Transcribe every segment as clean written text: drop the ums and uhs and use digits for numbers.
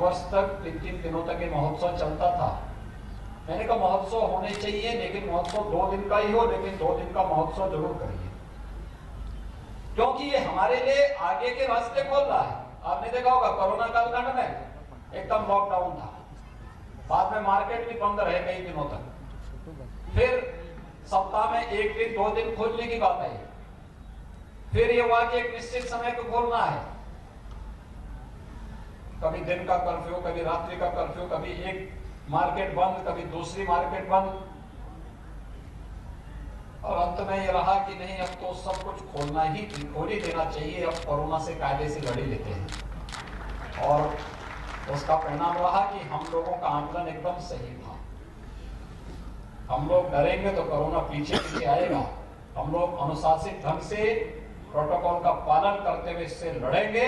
वर्ष तक 3 दिनों तक ये महोत्सव चलता था। मैंने कहा महोत्सव होने चाहिए, लेकिन महोत्सव 2 दिन का ही हो, लेकिन 2 दिन का महोत्सव जरूर करिए, क्योंकि ये हमारे लिए आगे के रास्ते खोल रहा है। आपने देखा होगा कोरोना कालखंड में एकदम लॉकडाउन था, बाद में मार्केट भी बंद रहे कई दिनों तक, फिर सप्ताह में 1 दिन 2 दिन खोलने की बात आई, फिर ये हुआ कि एक निश्चित समय को खोलना है, कभी दिन का कर्फ्यू, कभी रात्रि का कर्फ्यू, कभी एक मार्केट बंद, कभी दूसरी मार्केट बंद, और अंत में ये रहा कि नहीं अब तो सब कुछ खोल ही देना चाहिए, अब कोरोना से कायदे से लड़ ही लेते हैं। और उसका परिणाम रहा कि हम लोगों का आंकलन एकदम सही था। हम लोग डरेंगे तो कोरोना पीछे पीछे आएगा, हम लोग अनुशासित ढंग से प्रोटोकॉल का पालन करते हुए इससे लड़ेंगे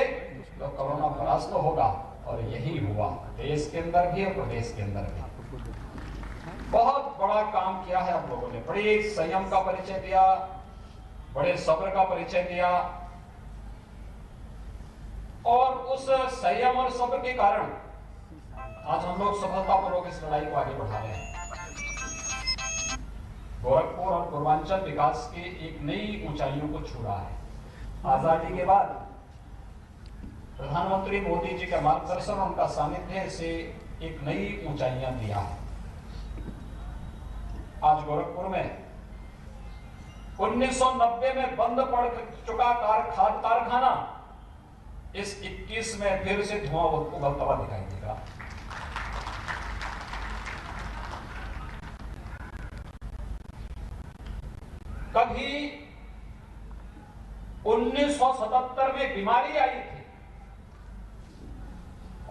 तो कोरोना परास्त होगा, और यही हुआ देश के अंदर भी और प्रदेश के अंदर भी। बहुत बड़ा काम किया है आप लोगों ने, बड़े संयम का परिचय दिया, बड़े सब्र का परिचय दिया, और उस संयम और सब्र के कारण आज हम लोग सफलतापूर्वक इस लड़ाई को आगे बढ़ा रहे हैं। गोरखपुर और पूर्वांचल विकास के एक नई ऊंचाइयों को छू रहा है। आजादी के बाद प्रधानमंत्री मोदी जी के मार्गदर्शन और उनका सानिध्य से एक नई ऊंचाइयां दिया है। आज गोरखपुर में 1990 में बंद पड़ चुका खाद कारखाना इस 21 में फिर से धुआं उगलता हुआ दिखाई देगा। कभी 1977 में बीमारी आई थी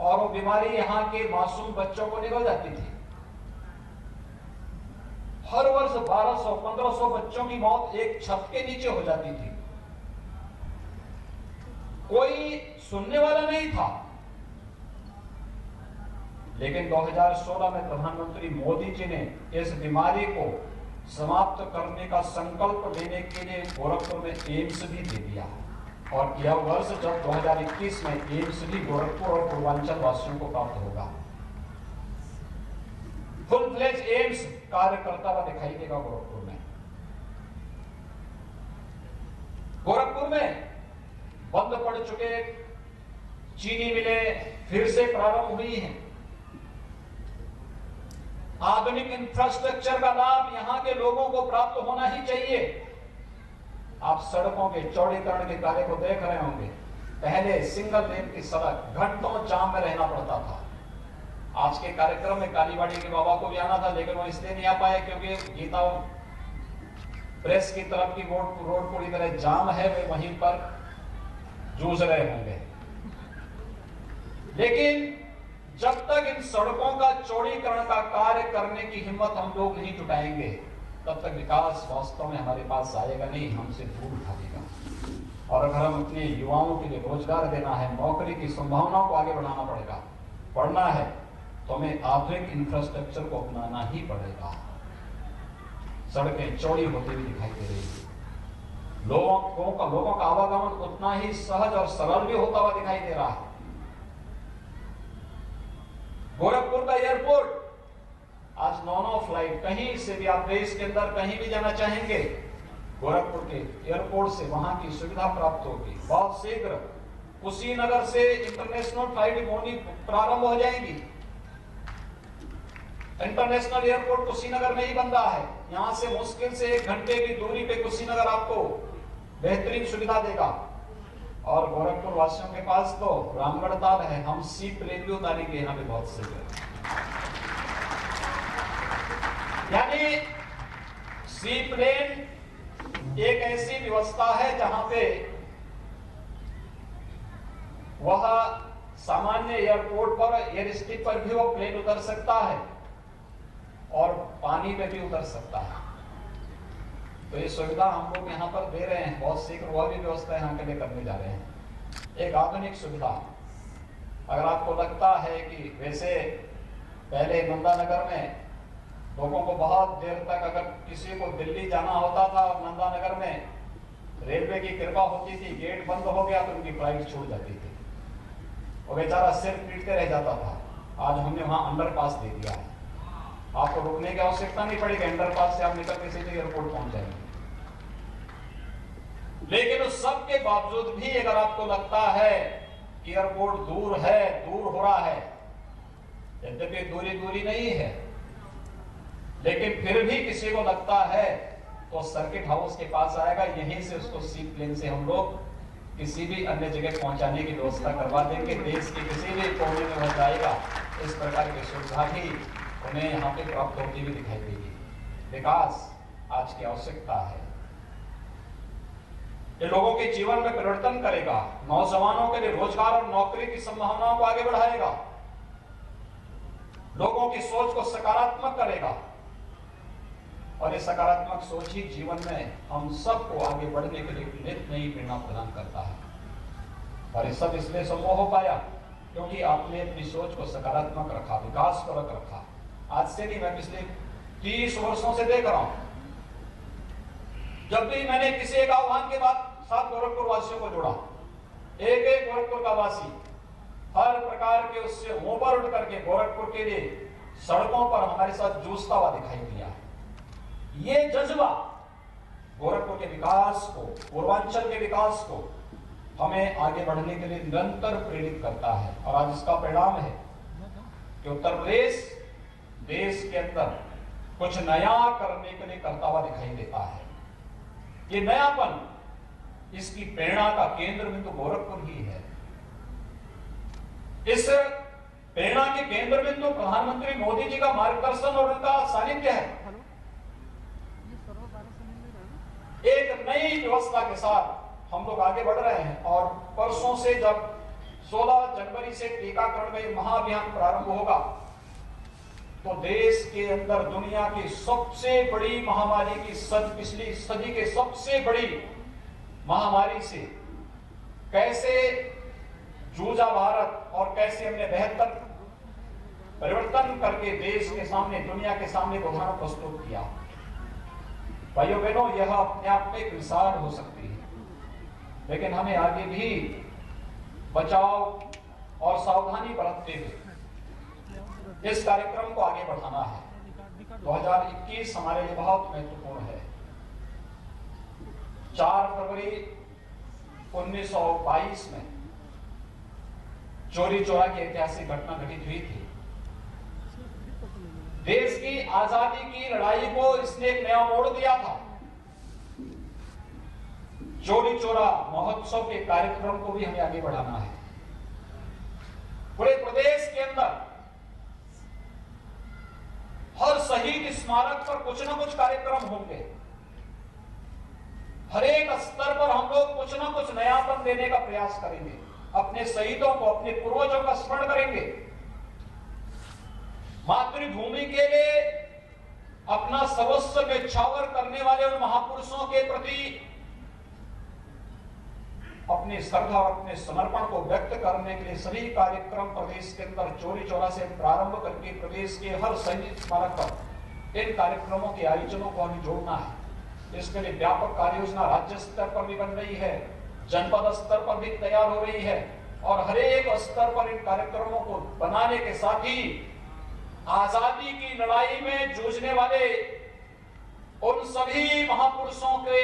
और वो बीमारी यहां के मासूम बच्चों को निकल जाती थी। हर वर्ष 1200-1500 बच्चों की मौत एक छत के नीचे हो जाती थी, कोई सुनने वाला नहीं था। लेकिन 2016 में प्रधानमंत्री मोदी जी ने इस बीमारी को समाप्त करने का संकल्प लेने के लिए गोरखपुर में एम्स भी दे दिया, और यह वर्ष जब 2021 में एम्स भी गोरखपुर और पूर्वांचल वासियों को प्राप्त होगा। फुल फ्लेज एम्स कार्य करता हुआ दिखाई देगा गोरखपुर में। गोरखपुर में बंद पड़ चुके चीनी मिलें फिर से प्रारंभ हुई हैं। आधुनिक इंफ्रास्ट्रक्चर का लाभ यहां के लोगों को प्राप्त होना ही चाहिए। आप सड़कों के चौड़ीकरण के कार्य को देख रहे होंगे। पहले सिंगल लेन की सड़क घंटों जाम में रहना पड़ता था। आज के कार्यक्रम में कालीबाड़ी के बाबा को भी आना था, लेकिन वो इसलिए नहीं आ पाए क्योंकि गीता प्रेस की तरफ की रोड पूरी तरह जाम है, वे वहीं पर जूझ रहे होंगे। लेकिन जब तक इन सड़कों का चौड़ीकरण का कार्य करने की हिम्मत हम लोग नहीं जुटाएंगे, तब तक विकास वास्तव में हमारे पास आएगा नहीं, हमसे दूर भागेगा। और अगर हम अपने युवाओं के लिए रोजगार देना है, नौकरी की संभावनाओं को आगे बढ़ाना पड़ेगा, बढ़ना है, तो हमें आधुनिक इंफ्रास्ट्रक्चर को अपनाना ही पड़ेगा। सड़कें चौड़ी होती हुई दिखाई दे रही है, लोगों का आवागमन उतना ही सहज और सरल भी होता हुआ दिखाई दे रहा है। गोरखपुर का एयरपोर्ट आज 9 फ्लाइट, कहीं से भी आप देश के अंदर कहीं भी जाना चाहेंगे, गोरखपुर के एयरपोर्ट से वहां की सुविधा प्राप्त होगी। बहुत शीघ्र कुशीनगर से इंटरनेशनल फ्लाइट प्रारंभ हो जाएंगी। इंटरनेशनल एयरपोर्ट कुशीनगर में ही बन रहा है। यहां से मुश्किल से 1 घंटे की दूरी पे कुशीनगर आपको बेहतरीन सुविधा देगा। और गोरखपुर वासियों के पास तो रामगढ़ ताल है, हम सी प्लेन भी उतारेंगे यहाँ पे बहुत शीघ्र। यानी सी प्लेन एक ऐसी व्यवस्था है जहां पे वह सामान्य एयरपोर्ट पर, एयर स्ट्रिप पर भी वो प्लेन उतर सकता है और पानी में भी उतर सकता है। तो ये सुविधा हम लोग यहाँ पर दे रहे हैं, बहुत शीघ्र वह भी व्यवस्था यहाँ के लिए करने जा रहे हैं। एक आधुनिक सुविधा। अगर आपको लगता है कि वैसे पहले नंदानगर में लोगों को बहुत देर तक अगर किसी को दिल्ली जाना होता था और नंदानगर में रेलवे की कृपा होती थी, गेट बंद हो गया तो उनकी फ्लाइट छूट जाती थी। वो बेचारा सिर पीटते रह जाता था। आज हमने वहां अंडरपास दे दिया है, आपको रुकने की आवश्यकता नहीं पड़ेगी, अंडरपास से आप निकल के सीधे एयरपोर्ट पहुंच जाएंगे। लेकिन उस सब के बावजूद भी अगर आपको लगता है कि एयरपोर्ट दूर है, दूर हो रहा है, यद्यपि दूरी नहीं है, लेकिन फिर भी किसी को लगता है तो सर्किट हाउस के पास आएगा, यहीं से उसको सी प्लेन से हम लोग किसी भी अन्य जगह पहुंचाने की व्यवस्था करवा देंगे। देश के किसी भी कोने में हो जाएगा, इस प्रकार की सुविधा भी उन्हें यहाँ पे प्राप्त होती हुई दिखाई देगी। विकास आज की आवश्यकता है, ये लोगों के जीवन में परिवर्तन करेगा, नौजवानों के लिए रोजगार और नौकरी की संभावनाओं को आगे बढ़ाएगा, लोगों की सोच को सकारात्मक करेगा, और ये सकारात्मक सोच ही जीवन में हम सबको आगे बढ़ने के लिए नित नई प्रेरणा प्रदान करता है। और ये सब इसलिए संभव हो पाया क्योंकि आपने अपनी सोच को सकारात्मक रखा, विकास परक रखा। आज से नहीं, मैं पिछले 30 वर्षों से देख रहा हूं, जब भी मैंने किसी एक आह्वान के साथ गोरखपुर वासियों को जोड़ा, एक गोरखपुर का वासी हर प्रकार के उससे ऊपर उठ करके गोरखपुर के लिए सड़कों पर हमारे साथ जूझता हुआ दिखाई दिया। ये जज्बा गोरखपुर के विकास को, पूर्वांचल के विकास को हमें आगे बढ़ने के लिए निरंतर प्रेरित करता है। और आज इसका परिणाम है कि उत्तर प्रदेश देश के अंदर कुछ नया करने के लिए करता हुआ दिखाई देता है। ये नयापन, इसकी प्रेरणा का केंद्र बिंदु गोरखपुर ही है। इस प्रेरणा के केंद्र बिंदु प्रधानमंत्री मोदी जी का मार्गदर्शन और उनका सानिध्य है। एक नई व्यवस्था के साथ हम लोग आगे बढ़ रहे हैं, और परसों से जब 16 जनवरी से टीकाकरण का ये महाअभियान प्रारंभ होगा, तो देश के अंदर दुनिया की सबसे बड़ी महामारी की पिछली सदी के सबसे बड़ी महामारी से कैसे जूझा भारत और कैसे हमने बेहतर परिवर्तन करके देश के सामने, दुनिया के सामने उदाहरण प्रस्तुत किया। भाइयों बहनों, यह अपने आप में एक मिसाल हो सकती है, लेकिन हमें आगे भी बचाव और सावधानी बरतते हुए इस कार्यक्रम को आगे बढ़ाना है। 2021 हमारे लिए बहुत महत्वपूर्ण है। 4 फरवरी 1922 में चोरी चोरा की ऐतिहासिक घटना घटित हुई थी। देश की आजादी की लड़ाई को इसने एक नया मोड़ दिया था। चोरी चोरा महोत्सव के कार्यक्रम को भी हमें आगे बढ़ाना है। पूरे प्रदेश के अंदर हर शहीद स्मारक पर कुछ न कुछ कार्यक्रम होंगे। हर एक स्तर पर हम लोग कुछ न कुछ नयापन देने का प्रयास करेंगे। अपने शहीदों को, अपने पूर्वजों का स्मरण करेंगे। मातृभूमि के लिए अपना सर्वस्व न्यौछावर करने वाले उन महापुरुषों के प्रति अपनी श्रद्धा और अपने समर्पण को व्यक्त करने के लिए सभी कार्यक्रम प्रदेश के अंदर चोरी चोरा से प्रारंभ करके प्रदेश के हर शहीद स्मारक पर इन कार्यक्रमों के आयोजनों को हमें जोड़ना है। इसके लिए व्यापक कार्य योजना राज्य स्तर पर भी बन रही है, जनपद स्तर पर भी तैयार हो रही है, और हर एक स्तर पर इन कार्यक्रमों को बनाने के साथ ही आजादी की लड़ाई में जूझने वाले उन सभी महापुरुषों के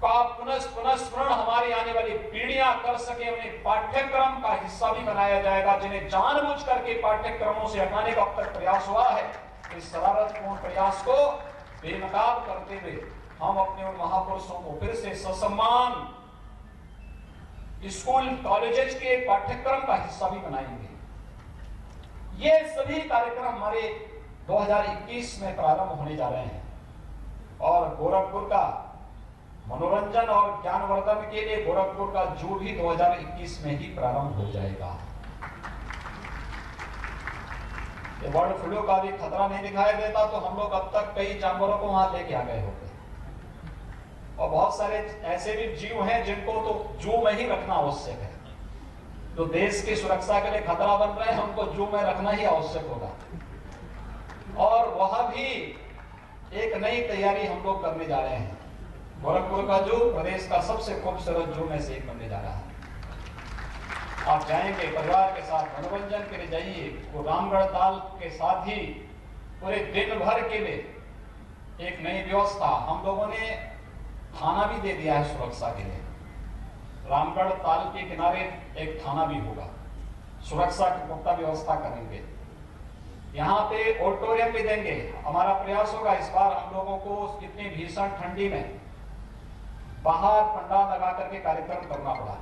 का पुनः स्मरण हमारी आने वाली पीढ़ियां कर सके, उन्हें पाठ्यक्रम का हिस्सा भी बनाया जाएगा। जिन्हें जानबूझ करके पाठ्यक्रमों से हटाने का अब तक प्रयास हुआ है, इस शरारतपूर्ण प्रयास को बेनकाब करते हुए हम अपने उन महापुरुषों को फिर से ससम्मान स्कूल कॉलेजेस के पाठ्यक्रम का हिस्सा भी बनाएंगे। ये सभी कार्यक्रम हमारे 2021 में प्रारंभ होने जा रहे हैं, और गोरखपुर का मनोरंजन और ज्ञानवर्धन के लिए गोरखपुर का जू भी 2021 में ही प्रारंभ हो जाएगा। बर्ड फ्लू का भी खतरा नहीं दिखाई देता, तो हम लोग अब तक कई जानवरों को वहां लेके आ गए होते, और बहुत सारे ऐसे भी जीव हैं जिनको तो जू में ही रखना आवश्यक है। जो देश की सुरक्षा के लिए खतरा बन रहे हैं, उनको जू में रखना ही आवश्यक होगा। और वह भी एक नई तैयारी हम लोग करने जा रहे हैं। गोरखपुर का जू प्रदेश का सबसे खूबसूरत जू में से एक बनने जा रहा है। आप जाएंगे परिवार के साथ मनोरंजन के लिए जाइए, वो रामगढ़ ताल के साथ ही पूरे दिन भर के लिए एक नई व्यवस्था हम लोगों ने थाना भी दे दिया है सुरक्षा के लिए। रामगढ़ ताल के किनारे एक थाना भी होगा, सुरक्षा की पुख्ता व्यवस्था करेंगे। यहाँ पे ऑडिटोरियम भी देंगे। हमारा प्रयास होगा इस बार हम लोगों को इतनी भीषण ठंडी में बाहर पंडाल लगा करके कार्यक्रम करना पड़ा।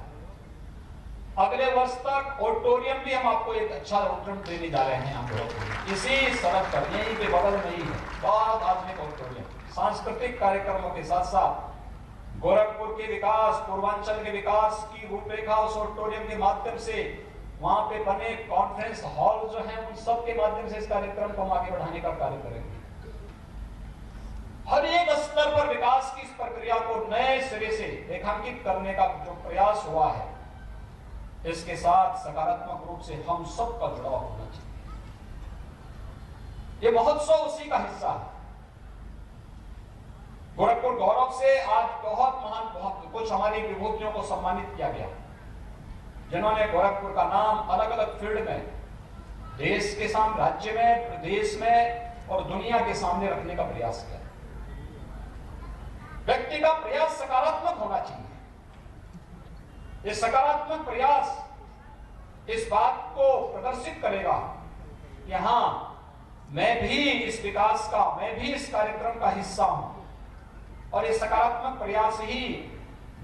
अगले वर्ष तक ऑडिटोरियम भी हम आपको एक अच्छा ऑडिटोरियम देने जा रहे हैं। हम लोग इसी सड़क पर यहीं पे बगल में ही है बहुत आधुनिक ऑडिटोरियम। सांस्कृतिक कार्यक्रमों के साथ साथ गोरखपुर के विकास, पूर्वांचल के विकास की रूपरेखा उस ऑडिटोरियम के माध्यम से, वहां पे बने कॉन्फ्रेंस हॉल जो हैं उन सब के माध्यम से इस कार्यक्रम को हम आगे बढ़ाने का कार्य करेंगे। हर एक स्तर पर विकास की इस प्रक्रिया को नए सिरे से रेखांकित करने का जो प्रयास हुआ है, इसके साथ सकारात्मक रूप से हम सबका जुड़ाव होना चाहिए। ये महोत्सव उसी का हिस्सा है। गोरखपुर गौरव से आज बहुत महान, बहुत कुछ हमारी विभूतियों को सम्मानित किया गया, जिन्होंने गोरखपुर का नाम अलग अलग फील्ड में देश के सामने, राज्य में, प्रदेश में और दुनिया के सामने रखने का प्रयास किया। व्यक्ति का प्रयास सकारात्मक होना चाहिए। ये सकारात्मक प्रयास इस बात को प्रदर्शित करेगा कि हां, मैं भी इस विकास का, मैं भी इस कार्यक्रम का हिस्सा हूं। और ये सकारात्मक प्रयास ही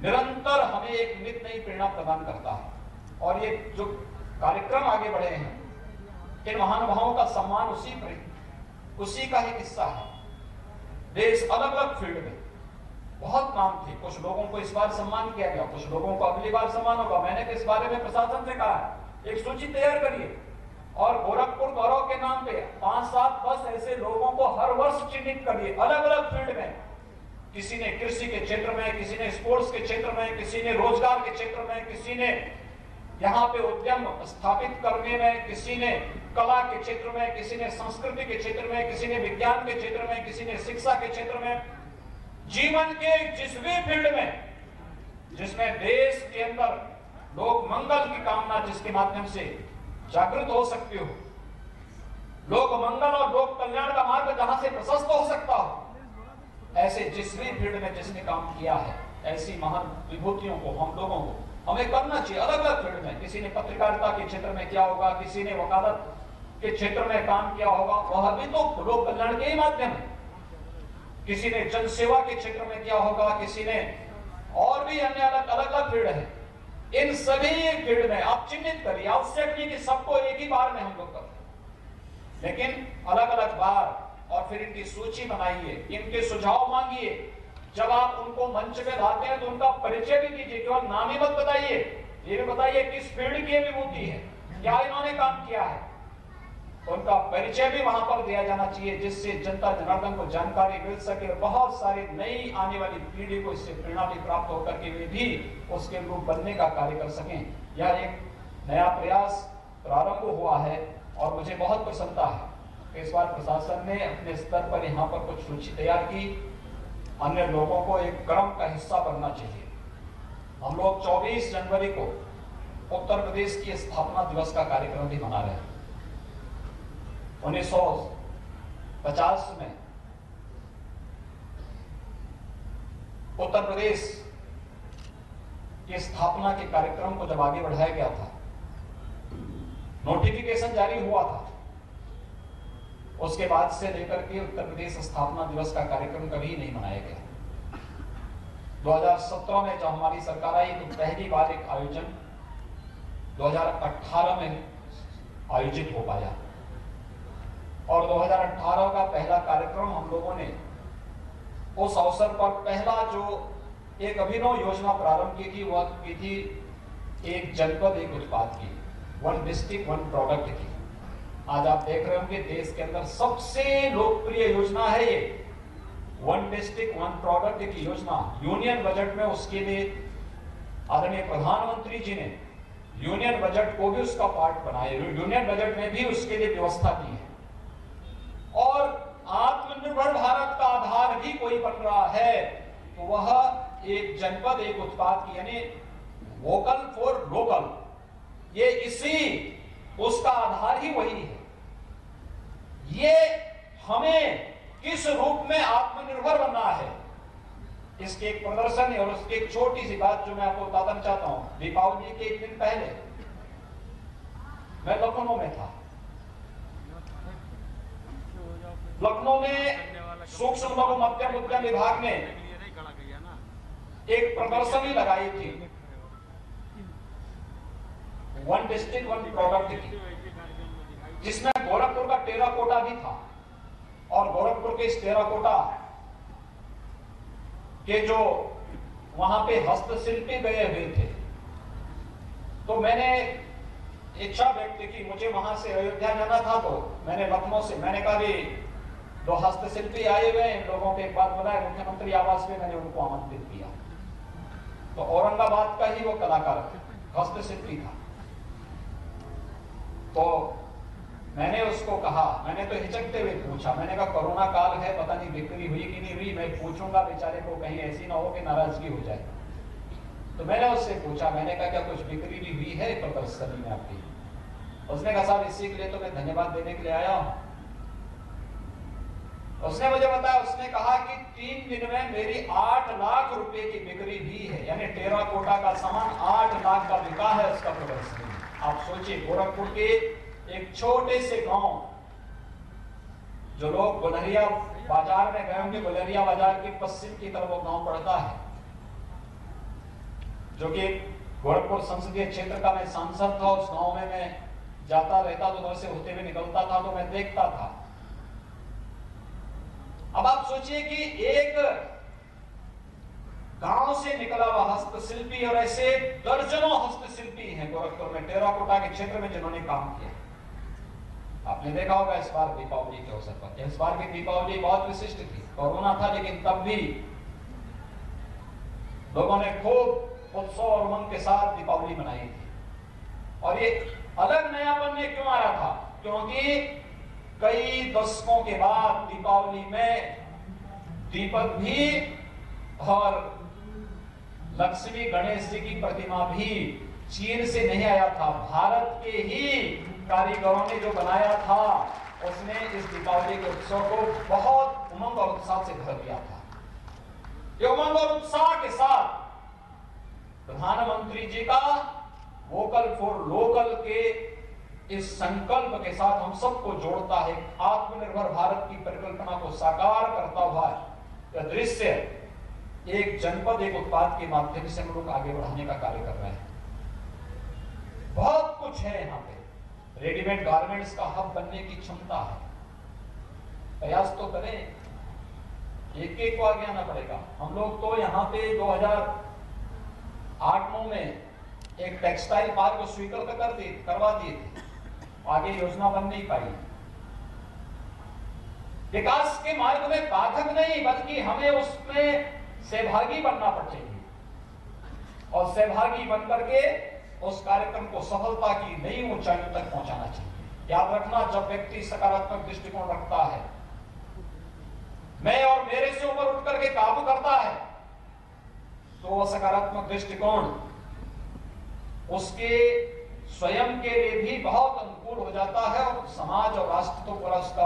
निरंतर हमें एक नित नई प्रेरणा प्रदान करता है। और ये जो कार्यक्रम आगे बढ़े हैं, इन महानुभावों का सम्मान उसी का ही हिस्सा है। देश अलग अलग फील्ड में बहुत नाम थे, कुछ लोगों को इस बार सम्मान किया गया, कुछ लोगों को अगली बार सम्मान होगा। मैंने इस बारे में प्रशासन से कहा है, एक सूची तैयार करिए और गोरखपुर गौरव के नाम पे 5-7 10 ऐसे लोगों को हर वर्ष चिन्हित करिए, अलग अलग फील्ड में। किसी ने कृषि के क्षेत्र में, किसी ने स्पोर्ट्स के क्षेत्र में, किसी ने रोजगार के क्षेत्र में, किसी ने यहाँ पे उद्यम स्थापित करने में, किसी ने कला के क्षेत्र में, किसी ने संस्कृति के क्षेत्र में, किसी ने विज्ञान के क्षेत्र में, किसी ने शिक्षा के क्षेत्र में। जीवन के जिस भी फील्ड में जिसमें देश के अंदर लोक मंगल की कामना, जिसके माध्यम से जागृत हो सकती हो, लोक मंगल और लोक कल्याण का मार्ग जहां से प्रशस्त हो सकता हो, ऐसे जिस भी फील्ड में जिसने काम किया है, ऐसी महान विभूतियों को हम लोगों को हमें करना चाहिए। अलग अलग फील्ड में, किसी ने पत्रकारिता के क्षेत्र में किया होगा, किसी ने वकालत के क्षेत्र में काम किया होगा, वह भी तो लोक कल्याण के ही माध्यम है। किसी ने जन सेवा के क्षेत्र में किया होगा, किसी ने और भी अन्य अलग अलग फील्ड है। इन सभी फील्ड में आप चिन्हित करिए। आवश्यक नहीं कि सबको एक ही बार में हम लोग करें, लेकिन अलग अलग बार, और फिर इनकी सूची बनाइए, इनके सुझाव मांगिए। जब आप उनको मंच पे लाते हैं तो उनका परिचय भी दीजिए, केवल नाम ही मत बताइए, ये भी बताइए किस फील्ड की विभूति है, क्या इन्होंने काम किया है। उनका परिचय भी वहां पर दिया जाना चाहिए, जिससे जनता जनार्दन को जानकारी मिल सके और बहुत सारी नई आने वाली पीढ़ी को इससे प्रेरणा भी प्राप्त होकर के वे भी उसके अनुरूप बनने का कार्य कर सकें। यह एक नया प्रयास प्रारंभ हुआ है और मुझे बहुत प्रसन्नता है कि इस बार प्रशासन ने अपने स्तर पर यहाँ पर कुछ सूची तैयार की। अन्य लोगों को एक क्रम का हिस्सा बनना चाहिए। हम लोग 24 जनवरी को उत्तर प्रदेश की स्थापना दिवस का कार्यक्रम भी मना रहे हैं। 1950 में उत्तर प्रदेश की स्थापना के कार्यक्रम को जब आगे बढ़ाया गया था, नोटिफिकेशन जारी हुआ था, उसके बाद से लेकर के उत्तर प्रदेश स्थापना दिवस का कार्यक्रम कभी नहीं मनाया गया। 2017 में जब हमारी सरकार आई तो पहली बार एक आयोजन 2018 में आयोजित हो पाया और 2018 का पहला कार्यक्रम हम लोगों ने उस अवसर पर पहला जो एक अभिनव योजना प्रारंभ की थी वह की थी एक जनपद एक उत्पाद की, 1 डिस्ट्रिक्ट 1 प्रोडक्ट की। आज आप देख रहे होंगे देश के अंदर सबसे लोकप्रिय योजना है ये 1 डिस्ट्रिक्ट 1 प्रोडक्ट की योजना। यूनियन बजट में उसके लिए आदरणीय प्रधानमंत्री जी ने यूनियन बजट को भी उसका पार्ट बनाया, यूनियन बजट में भी उसके लिए व्यवस्था की है। और आत्मनिर्भर भारत का आधार भी कोई बन रहा है तो वह एक जनपद एक उत्पाद की, यानी वोकल फॉर लोकल। ये इसी उसका आधार ही वही है। ये हमें किस रूप में आत्मनिर्भर बनना है, इसके एक प्रदर्शन है। और उसकी एक छोटी सी बात जो मैं आपको बताना चाहता हूं। दीपावली के एक दिन पहले मैं लखनऊ में था। लखनऊ में सूक्ष्म लघु मध्यम उद्यम विभाग ने एक प्रदर्शनी लगाई थी, वन डिस्ट्रिक्ट वन प्रोडक्ट की, जिसमें गोरखपुर का टेराकोटा भी था। और गोरखपुर के इस टेराकोटा के जो वहां पे हस्तशिल्पी गए हुए थे, तो मैंने इच्छा व्यक्त की, मुझे वहां से अयोध्या जाना था, तो मैंने लखनऊ से मैंने कहा भी दो हस्तशिल्पी आए हुए हैं, इन लोगों के एक बात बताया, मुख्यमंत्री आवास में मैंने उनको आमंत्रित किया। तो औरंगाबाद का ही वो कलाकार हस्तशिल्पी था। तो मैंने उसको कहा, मैंने तो हिचकते हुए पूछा, मैंने कहा कोरोना काल है, पता नहीं बिक्री हुई कि नहीं हुई, मैं पूछूंगा बेचारे को, कहीं ऐसी ना हो कि नाराजगी हो जाए। तो मैंने उससे पूछा, मैंने कहा क्या कुछ बिक्री भी हुई है प्रदर्शनी में आपकी? उसने कहा साहब इसी के लिए तो मैं धन्यवाद देने के लिए आया हूं। उसने मुझे बताया, उसने कहा कि 3 दिन में मेरी 8 लाख रुपए की बिक्री हुई है, यानी टेराकोटा का सामान 8 लाख का बिका है उसका प्रदर्शनी। आप सोचिए, गोरखपुर के एक छोटे से गांव, जो लोग गुलरिया बाजार में गए होंगे, गुलरिया बाजार के पश्चिम की तरफ वो गांव पड़ता है, जो कि गोरखपुर संसदीय क्षेत्र का मैं सांसद था। उस गांव में मैं जाता रहता, तो उधर से होते हुए निकलता था, तो मैं देखता था। अब आप सोचिए कि एक गांव से निकला हुआ हस्तशिल्पी, और ऐसे दर्जनों हस्तशिल्पी हैं गोरखपुर में टेराकोटा के क्षेत्र में जिन्होंने काम किया। आपने देखा होगा इस बार दीपावली के अवसर पर, इस बार की दीपावली बहुत विशिष्ट थी। कोरोना था, लेकिन तब भी लोगों ने खूब उत्सव और उमंग के साथ दीपावली मनाई थी। और ये अलग नयापन क्यों आ रहा था? क्योंकि कई दशकों के बाद दीपावली में दीपक भी और लक्ष्मी गणेश जी की प्रतिमा भी चीन से नहीं आया था, भारत के ही कारीगरों ने जो बनाया था, उसने इस दीपावली के उत्सव को बहुत उमंग और उत्साह से भर दिया था। ये उमंग और उत्साह के साथ प्रधानमंत्री जी का वोकल फॉर लोकल के इस संकल्प के साथ हम सबको जोड़ता है। आत्मनिर्भर भारत की परिकल्पना को साकार करता हुआ यह दृश्य एक जनपद एक उत्पाद के माध्यम से हम लोग आगे बढ़ाने का कार्य कर रहे हैं। बहुत कुछ है यहाँ पे, रेडीमेड गारमेंट्स का हब बनने की क्षमता है। प्रयास तो करें, एक एक को आगे आना पड़ेगा। हम लोग तो यहाँ पे 2008-9 में एक टेक्सटाइल पार्क स्वीकृत करवा दिए थे, आगे योजना बन नहीं पाई। विकास के मार्ग में बाधक नहीं, बल्कि हमें उसमें सहभागी बनना चाहिए, और सहभागी बनकर के उस कार्यक्रम को सफलता की नई ऊंचाइयों तक पहुंचाना चाहिए। याद रखना, जब व्यक्ति सकारात्मक दृष्टिकोण रखता है, मैं और मेरे से ऊपर उठ करके काबू करता है, तो वह सकारात्मक दृष्टिकोण उसके स्वयं के लिए भी बहुत अनुकूल हो जाता है, और समाज और राष्ट्र तो पूरा उसका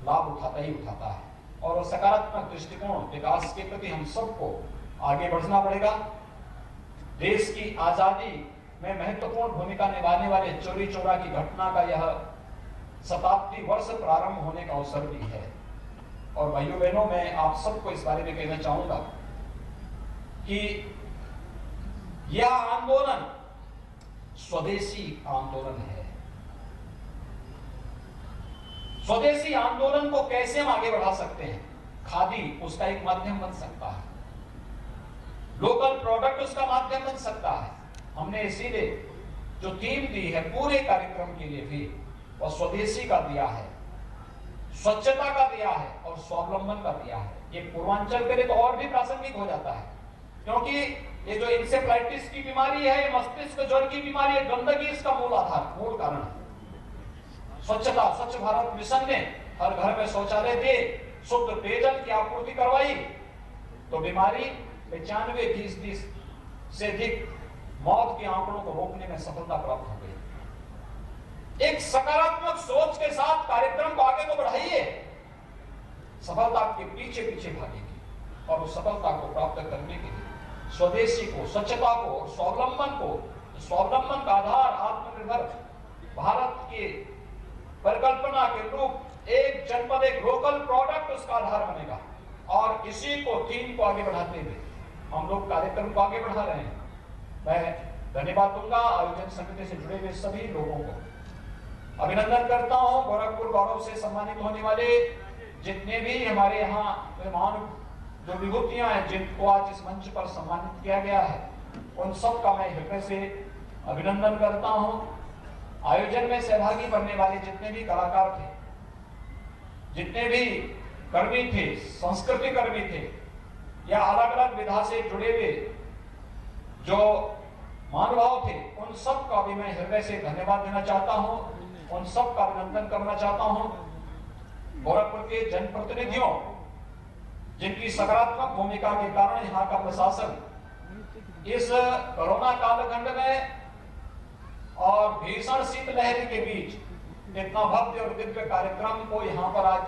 लाभ उठाता ही उठाता है। और वो सकारात्मक दृष्टिकोण विकास के प्रति हम सबको आगे बढ़ना पड़ेगा। देश की आजादी में महत्वपूर्ण भूमिका निभाने वाले चोरी चौरा की घटना का यह शताब्दी वर्ष प्रारंभ होने का अवसर भी है। और भाइयों बहनों, मैं आप सबको इस बारे में कहना चाहूंगा कि यह आंदोलन स्वदेशी आंदोलन है। स्वदेशी आंदोलन को कैसे हम आगे बढ़ा सकते हैं? खादी उसका एक माध्यम बन सकता है, लोकल प्रोडक्ट उसका माध्यम बन सकता है। हमने इसीलिए जो थीम दी है पूरे कार्यक्रम के लिए भी, और स्वदेशी का दिया है, स्वच्छता का दिया है, और स्वावलंबन का दिया है। ये पूर्वांचल के लिए तो और भी प्रासंगिक हो जाता है, क्योंकि ये जो इंसेफ्लाइटिस की बीमारी है, ये मस्तिष्क ज्वर की बीमारी है, गंदगी इसका मूल आधार, मूल कारण है। स्वच्छता, स्वच्छ भारत मिशन ने हर घर में शौचालय दे, शुद्ध पेयजल की आपूर्ति करवाई, तो बीमारी 95% से अधिक मौत के आंकड़ों को रोकने में सफलता प्राप्त हो गई। एक सकारात्मक सोच के साथ कार्यक्रम को आगे को बढ़ाइए, सफलता आपके पीछे पीछे भागेगी। और उस सफलता को प्राप्त करने के लिए स्वदेशी को, स्वच्छता को, स्वावलंबन का आधार आत्मनिर्भर भारत के परिकल्पना के रूप एक जनपद एक लोकल प्रोडक्ट उसका आधार बनेगा। और इसी को थीम को आगे बढ़ाते हुए हम लोग कार्यक्रम को आगे बढ़ा रहे हैं। मैं धन्यवाद दूंगा आयोजन समिति से जुड़े हुए सभी लोगों को, अभिनंदन करता हूं। गोरखपुर गौरव से सम्मानित होने वाले जितने भी हमारे यहाँ मेहमान जो विभूतियां हैं, जिनको आज इस मंच पर सम्मानित किया गया है, उन सब का मैं हृदय से अभिनंदन करता हूं। आयोजन में सहभागी बनने वाले जितने भी कलाकार थे, जितने भी कर्मी थे, संस्कृति कर्मी थे, या अलग अलग विधा से जुड़े हुए जो महानुभाव थे, उन सब का भी मैं हृदय से धन्यवाद देना चाहता हूं, उन सब का अभिनंदन करना चाहता हूं। गोरखपुर के जनप्रतिनिधियों, जिनकी सकारात्मक भूमिका के कारण यहाँ का प्रशासन इस कोरोना कालखंड में और भीषण शीतलहर के बीच इतना भव्य और दिव्य कार्यक्रम को यहाँ पर आज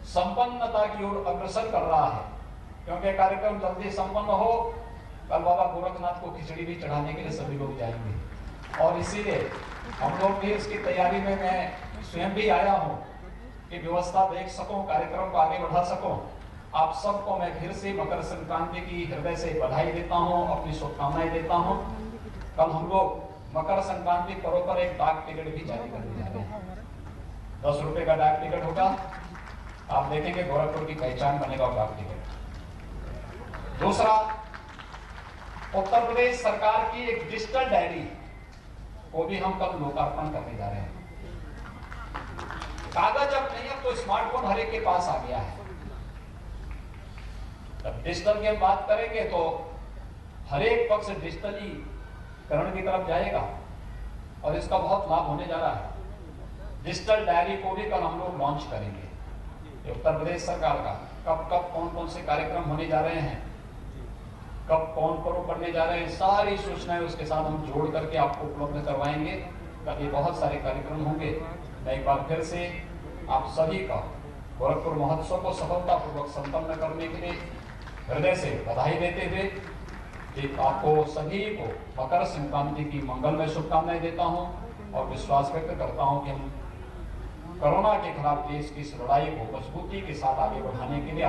संपन्नता की ओर अग्रसर कर रहा है। क्योंकि कार्यक्रम जल्दी संपन्न हो, कल बाबा गोरखनाथ को खिचड़ी भी चढ़ाने के लिए सभी लोग जाएंगे, और इसीलिए हम लोग भी इसकी तैयारी में मैं स्वयं भी आया हूँ कि व्यवस्था देख सकूं, कार्यक्रम को आगे बढ़ा सकूं। आप सबको मैं फिर से मकर संक्रांति की हृदय से बधाई देता हूं, अपनी शुभकामनाएं देता हूं। कल हम लोग मकर संक्रांति पर्व पर एक डाक टिकट भी जारी करने जा रहे हैं। 10 रुपए का डाक टिकट होगा, आप देखेंगे गोरखपुर की पहचान बनेगा डाक टिकट। दूसरा, उत्तर प्रदेश सरकार की एक डिजिटल डायरी को भी हम कल लोकार्पण करने जा रहे हैं। कागज अब नहीं, अब तो स्मार्टफोन हर एक के पास आ गया है। जब डिजिटल की हम बात करेंगे तो हर एक पक्ष डिजिटलीकरण की तरफ जाएगा और इसका बहुत लाभ होने जा रहा है। डिजिटल डायरी को भी कल हम लोग लॉन्च करेंगे। उत्तर प्रदेश सरकार का कब कब कौन कौन से कार्यक्रम होने जा रहे हैं, कब कौन पर्व पढ़ने जा रहे हैं, सारी सूचनाएं उसके साथ हम जोड़ करके आपको उपलब्ध करवाएंगे। कल ये बहुत सारे कार्यक्रम होंगे। मैं एक बार फिर से आप सभी का गोरखपुर महोत्सव को सफलतापूर्वक संपन्न करने के लिए हृदय से बधाई देते हुए आपको सभी को मकर संक्रांति की मंगलमय शुभकामनाएं देता हूं और विश्वास व्यक्त करता हूं कि हम कोरोना के खिलाफ देश की इस लड़ाई को मजबूती के साथ आगे बढ़ाने के लिए